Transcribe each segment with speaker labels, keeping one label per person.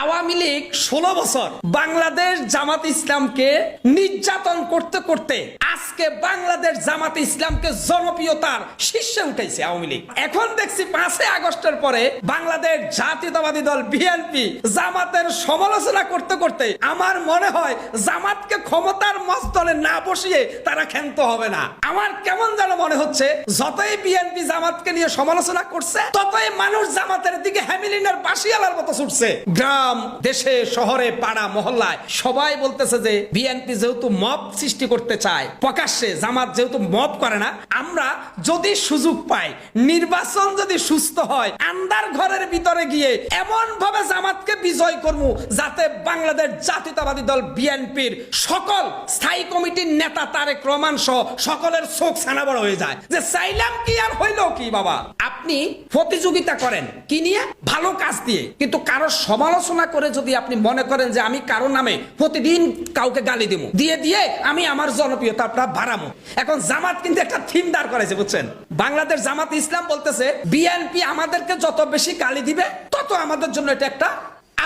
Speaker 1: আওয়ামী লীগ 16 বছর বাংলাদেশ জামাত ইসলামকে নির্যাতন করতে করতে আজকে বাংলাদেশ জামাত ইসলামকে জনপ্রিয়তার শীর্ষে উঠাইছে আওয়ামী লীগ। এখন দেখছি 5 আগস্টের পরে বাংলাদেশ জাতীয়তাবাদী দল বিএনপি জামাতের সমালোচনা করতে করতে আমার মনে হয় জামাতকে ক্ষমতার মস্তলে না বসিয়ে তারা ক্ষান্ত হবে না। আমার কেমন যেন মনে হচ্ছে যতই বিএনপি জামাতকে নিয়ে সমালোচনা করছে ততই মানুষ জামাতের দিকে হ্যামিলিনের বাঁশিয়ালার মতো ছুটছে। গ্রাম দেশে শহরে পাড়া মহল্লায় সবাই বলতেছে যে বিএনপি যেহেতু মব সৃষ্টি করতে চায় প্রকাশ্যে, জামাত যেহেতু মব করে না, আমরা যদি সুযোগ পাই, নির্বাচন যদি সুস্থ হয়, আন্দার ঘরের ভিতরে গিয়ে এমন ভাবে জামাতকে বিজয় করবো যাতে বাংলাদেশ জাতীয়তাবাদী দল বিএনপির সকল স্থায়ী কমিটির নেতা তারেক রহমান সহ সকলের চোখ ছানা বড় হয়ে যায় যে চাইলাম কি আর হইল কি। বাবা, আপনি প্রতিযোগিতা করেন কি নিয়ে? ভালো কাজ দিয়ে। কিন্তু কারো সমালোচনা করে যদি আপনি মনে করেন যে আমি কারো নামে প্রতিদিন কাউকে গালি দিব, দিয়ে দিয়ে আমি আমার জনপ্রিয়তাটা বাড়াবো। এখন জামাত কিন্তু একটা থিম দাঁড় করেছে, বুঝছেন? বাংলাদেশ জামাত ইসলাম বলতেছে বিএনপি আমাদেরকে যত বেশি গালি দিবে তত আমাদের জন্য এটা একটা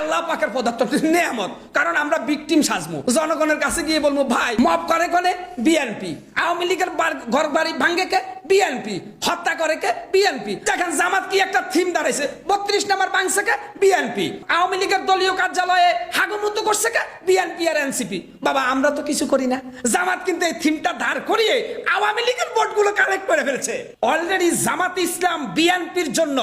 Speaker 1: আল্লাহ পাকের পদার্থ নেয়ামত। কারণ আমরা ভিকটিম সাজবো, জনগণের কাছে গিয়ে বলবো ভাই মব করে কোনে বিএনপি, আওয়ামী লীগের ঘর বাড়ি ভাঙ্গে কে বিএনপি, হত্যা করে কে বিএনপি। দেখেন জামাত কি একটা থিম দাঁড়াইছে, 32 নম্বর বাংছে কে বিএনপি, আওয়ামী লীগের দলীয় কার্যালয়ে হাগুমুতু করছে কে বিএনপি আর এনসিপি। বাবা, আমরা তো কিছু করি না। জামাত কিন্তু এই থিমটা দাঁড় করিয়ে আওয়ামী লীগের ভোটগুলো কালেক্ট করে ফেলছে। অলরেডি জামাত ইসলাম বিএনপির জন্য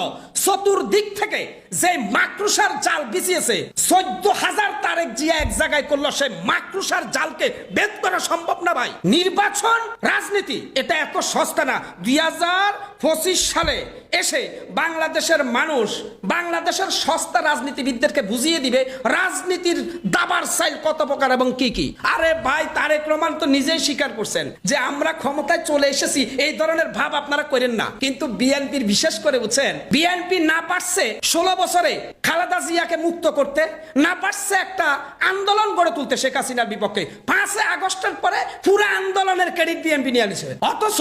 Speaker 1: চতুর্দিক থেকে যে মাকড়সার জাল বিছিয়েছে, 14,000 তারেক জিয়া এক জায়গায় করলো, সেই মাকড়সার জালকে ভেদ করা সম্ভব না ভাই। নির্বাচন রাজনীতি এটা এত সস্তা না। 2025 সালে এসে বাংলাদেশের মানুষ বাংলাদেশের সস্তা রাজনীতিবিদদেরকে বুঝিয়ে দিবে রাজনীতির দাবার সাইল কত প্রকার এবং কি কি। আরে ভাই, তারেক রহমান তো নিজেই স্বীকার করছেন যে আমরা ক্ষমতায় চলে এসেছি, এই ধরনের ভাব আপনারা করেন না। কিন্তু বিএনপির বিশেষ করে বুঝছেন, বিএনপি না পারছে 16 বছরে খালেদা জিয়াকে মুক্ত করতে, না পারছে একটা আন্দোলন গড়ে তুলতে শেখ হাসিনার বিপক্ষে। 5 আগস্টের পরে পুরো আন্দোলনের ক্রেডিট বিএনপি নিয়ে নিছে। অথচ